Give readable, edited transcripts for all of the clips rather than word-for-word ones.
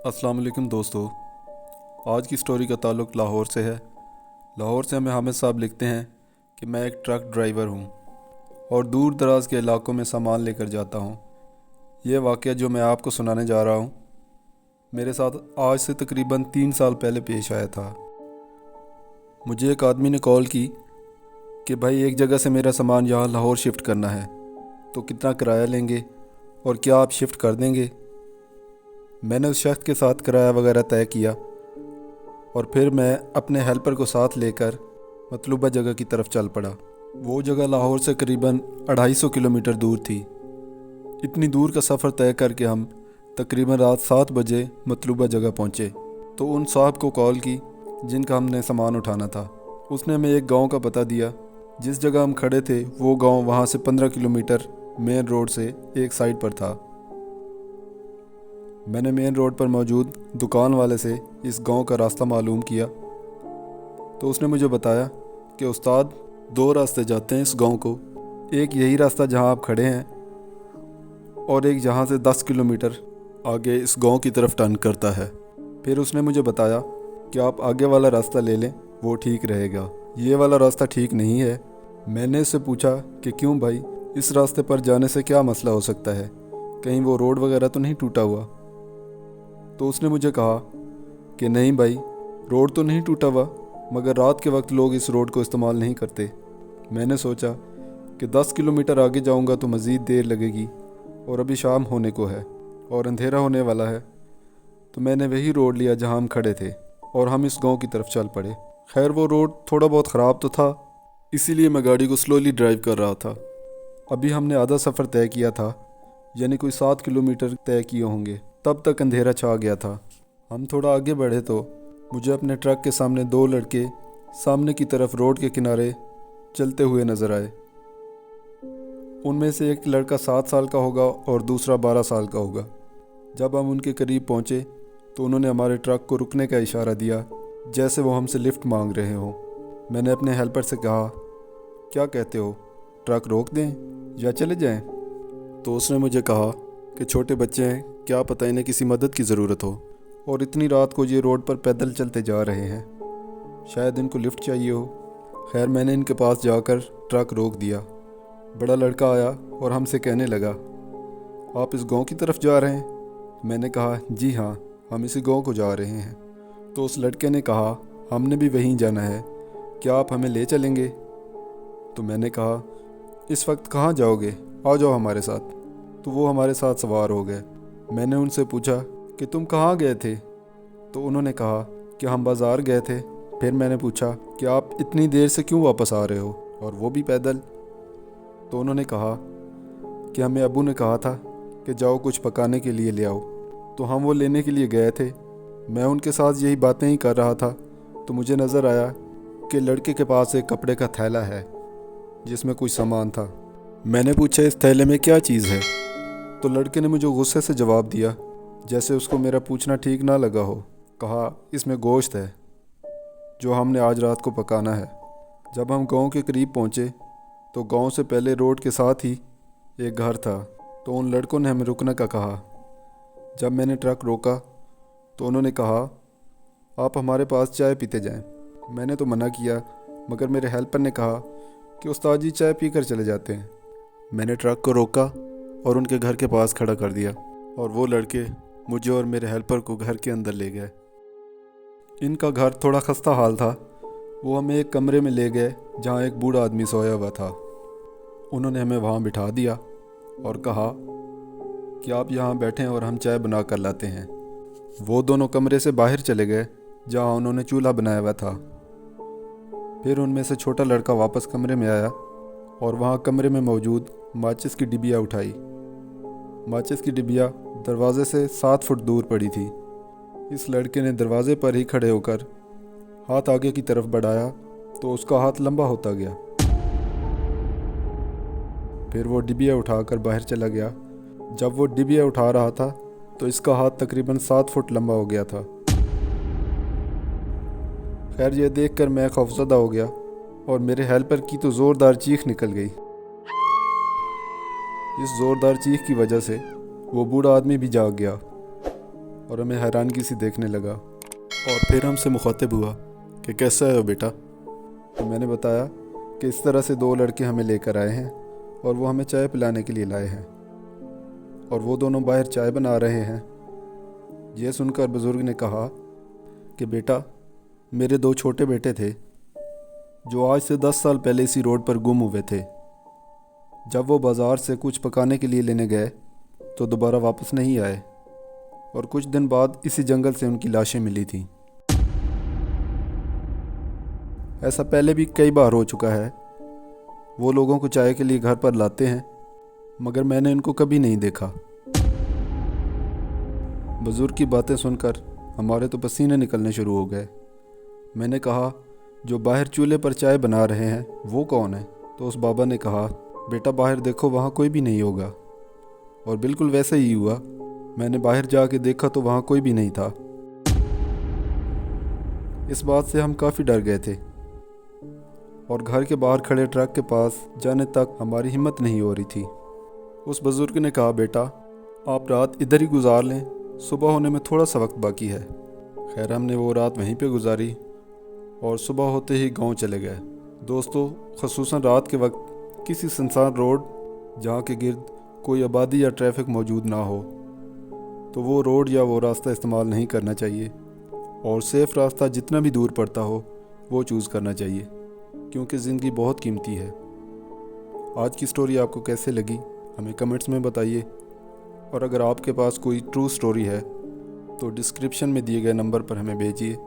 अस्सलाम वालेकुम दोस्तों। आज की स्टोरी का ताल्लुक़ लाहौर से है। लाहौर से हमें हामिद साहब लिखते हैं कि मैं एक ट्रक ड्राइवर हूँ और दूर दराज के इलाकों में सामान लेकर जाता हूँ। ये वाक़या जो मैं आपको सुनाने जा रहा हूँ मेरे साथ आज से तकरीबन 3 साल पहले पेश आया था। मुझे एक आदमी ने कॉल की कि भाई एक जगह से मेरा सामान यहाँ लाहौर शिफ्ट करना है, तो कितना किराया लेंगे और क्या आप शिफ्ट कर देंगे। मैंने उस शख्स के साथ किराया वगैरह तय किया और फिर मैं अपने हेल्पर को साथ लेकर मतलूबा जगह की तरफ चल पड़ा। वो जगह लाहौर से करीबन 250 किलोमीटर दूर थी। इतनी दूर का सफ़र तय करके हम तकरीबन रात 7 बजे मतलूबा जगह पहुँचे तो उन साहब को कॉल की जिनका हमने सामान उठाना था। उसने हमें एक गांव का पता दिया। जिस जगह हम खड़े थे वो गांव वहाँ से 15 किलोमीटर मेन रोड से एक साइड पर था। मैंने मेन रोड पर मौजूद दुकान वाले से इस गांव का रास्ता मालूम किया तो उसने मुझे बताया कि उस्ताद 2 रास्ते जाते हैं इस गांव को। एक यही रास्ता जहां आप खड़े हैं और एक जहां से 10 किलोमीटर आगे इस गांव की तरफ टर्न करता है। फिर उसने मुझे बताया कि आप आगे वाला रास्ता ले लें, वो ठीक रहेगा, ये वाला रास्ता ठीक नहीं है। मैंने उससे पूछा कि क्यों भाई, इस रास्ते पर जाने से क्या मसला हो सकता है, कहीं वो रोड वगैरह तो नहीं टूटा हुआ। तो उसने मुझे कहा कि नहीं भाई, रोड तो नहीं टूटा हुआ, मगर रात के वक्त लोग इस रोड को इस्तेमाल नहीं करते। मैंने सोचा कि 10 किलोमीटर आगे जाऊंगा तो मज़ीद देर लगेगी और अभी शाम होने को है और अंधेरा होने वाला है, तो मैंने वही रोड लिया जहां हम खड़े थे और हम इस गांव की तरफ चल पड़े। खैर वो रोड थोड़ा बहुत ख़राब तो था, इसीलिए मैं गाड़ी को स्लोली ड्राइव कर रहा था। अभी हमने आधा सफ़र तय किया था, यानी कोई 7 किलोमीटर तय किए होंगे, तब तक अंधेरा छा गया था। हम थोड़ा आगे बढ़े तो मुझे अपने ट्रक के सामने 2 लड़के सामने की तरफ रोड के किनारे चलते हुए नज़र आए। उनमें से एक लड़का 7 साल का होगा और दूसरा 12 साल का होगा। जब हम उनके करीब पहुंचे तो उन्होंने हमारे ट्रक को रुकने का इशारा दिया, जैसे वो हमसे लिफ्ट मांग रहे हों। मैंने अपने हेल्पर से कहा, क्या कहते हो, ट्रक रोक दें या चले जाएं? तो उसने मुझे कहा कि छोटे बच्चे हैं, क्या पता इन्हें किसी मदद की ज़रूरत हो और इतनी रात को ये रोड पर पैदल चलते जा रहे हैं, शायद इनको लिफ्ट चाहिए हो। खैर मैंने इनके पास जाकर ट्रक रोक दिया। बड़ा लड़का आया और हमसे कहने लगा, आप इस गांव की तरफ जा रहे हैं? मैंने कहा, जी हाँ, हम इसी गांव को जा रहे हैं। तो उस लड़के ने कहा, हमने भी वहीं जाना है, क्या आप हमें ले चलेंगे? तो मैंने कहा, इस वक्त कहाँ जाओगे, आ जाओ हमारे साथ। तो वो हमारे साथ सवार हो गए। मैंने उनसे पूछा कि तुम कहाँ गए थे? तो उन्होंने कहा कि हम बाज़ार गए थे। फिर मैंने पूछा कि आप इतनी देर से क्यों वापस आ रहे हो, और वो भी पैदल? तो उन्होंने कहा कि हमें अबू ने कहा था कि जाओ कुछ पकाने के लिए ले आओ, तो हम वो लेने के लिए गए थे। मैं उनके साथ यही बातें ही कर रहा था तो मुझे नज़र आया कि लड़के के पास एक कपड़े का थैला है जिसमें कुछ सामान था। मैंने पूछा, इस थैले में क्या चीज़ है? तो लड़के ने मुझे गुस्से से जवाब दिया, जैसे उसको मेरा पूछना ठीक ना लगा हो। कहा, इसमें गोश्त है जो हमने आज रात को पकाना है। जब हम गांव के करीब पहुंचे तो गांव से पहले रोड के साथ ही एक घर था, तो उन लड़कों ने हमें रुकने का कहा। जब मैंने ट्रक रोका तो उन्होंने कहा, आप हमारे पास चाय पीते जाएं। मैंने तो मना किया, मगर मेरे हेल्पर ने कहा कि उस्ताद जी चाय पी कर चले जाते हैं। मैंने ट्रक को रोका और उनके घर के पास खड़ा कर दिया और वो लड़के मुझे और मेरे हेल्पर को घर के अंदर ले गए। इनका घर थोड़ा खस्ता हाल था। वो हमें एक कमरे में ले गए जहाँ एक बूढ़ा आदमी सोया हुआ था। उन्होंने हमें वहाँ बिठा दिया और कहा कि आप यहाँ बैठें और हम चाय बना कर लाते हैं। वो दोनों कमरे से बाहर चले गए जहाँ उन्होंने चूल्हा बनाया हुआ था। फिर उनमें से छोटा लड़का वापस कमरे में आया और वहाँ कमरे में मौजूद माचिस की डिबिया उठाई। माचिस की डिबिया दरवाजे से 7 फुट दूर पड़ी थी। इस लड़के ने दरवाजे पर ही खड़े होकर हाथ आगे की तरफ बढ़ाया तो उसका हाथ लंबा होता गया। फिर वो डिबिया उठाकर बाहर चला गया। जब वो डिबिया उठा रहा था तो इसका हाथ तकरीबन 7 फुट लंबा हो गया था। खैर ये देखकर मैं खौफजदा हो गया और मेरे हेल्पर की तो ज़ोरदार चीख निकल गई। इस ज़ोरदार चीख की वजह से वो बूढ़ा आदमी भी जाग गया और हमें हैरानगी सी देखने लगा और फिर हमसे मुखातिब हुआ कि कैसा है बेटा। तो मैंने बताया कि इस तरह से 2 लड़के हमें लेकर आए हैं और वो हमें चाय पिलाने के लिए लाए हैं और वो दोनों बाहर चाय बना रहे हैं। ये सुनकर बुज़ुर्ग ने कहा कि बेटा, मेरे 2 छोटे बेटे थे जो आज से 10 साल पहले इसी रोड पर गुम हुए थे। जब वो बाज़ार से कुछ पकाने के लिए लेने गए तो दोबारा वापस नहीं आए और कुछ दिन बाद इसी जंगल से उनकी लाशें मिली थीं। ऐसा पहले भी कई बार हो चुका है। वो लोगों को चाय के लिए घर पर लाते हैं मगर मैंने इनको कभी नहीं देखा। बुजुर्ग की बातें सुनकर हमारे तो पसीने निकलने शुरू हो गए। मैंने कहा, जो बाहर चूल्हे पर चाय बना रहे हैं वो कौन है? तो उस बाबा ने कहा, बेटा बाहर देखो, वहाँ कोई भी नहीं होगा। और बिल्कुल वैसे ही हुआ। मैंने बाहर जाके देखा तो वहाँ कोई भी नहीं था। इस बात से हम काफ़ी डर गए थे और घर के बाहर खड़े ट्रक के पास जाने तक हमारी हिम्मत नहीं हो रही थी। उस बुज़ुर्ग ने कहा, बेटा आप रात इधर ही गुजार लें, सुबह होने में थोड़ा सा वक्त बाकी है। खैर हमने वो रात वहीं पे गुजारी और सुबह होते ही गांव चले गए। दोस्तों, ख़ुसूसन रात के वक्त किसी सुनसान रोड जहाँ के गिर्द कोई आबादी या ट्रैफिक मौजूद ना हो तो वो रोड या वो रास्ता इस्तेमाल नहीं करना चाहिए और सेफ़ रास्ता जितना भी दूर पड़ता हो वो चूज़ करना चाहिए, क्योंकि ज़िंदगी बहुत कीमती है। आज की स्टोरी आपको कैसे लगी हमें कमेंट्स में बताइए और अगर आपके पास कोई ट्रू स्टोरी है तो डिस्क्रिप्शन में दिए गए नंबर पर हमें भेजिए।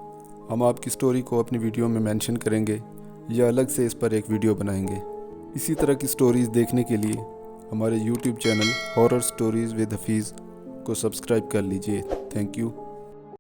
हम आपकी स्टोरी को अपनी वीडियो में मेंशन करेंगे या अलग से इस पर एक वीडियो बनाएंगे। इसी तरह की स्टोरीज़ देखने के लिए हमारे YouTube channel horror stories with Hafeez को सब्सक्राइब कर लीजिए। Thank you.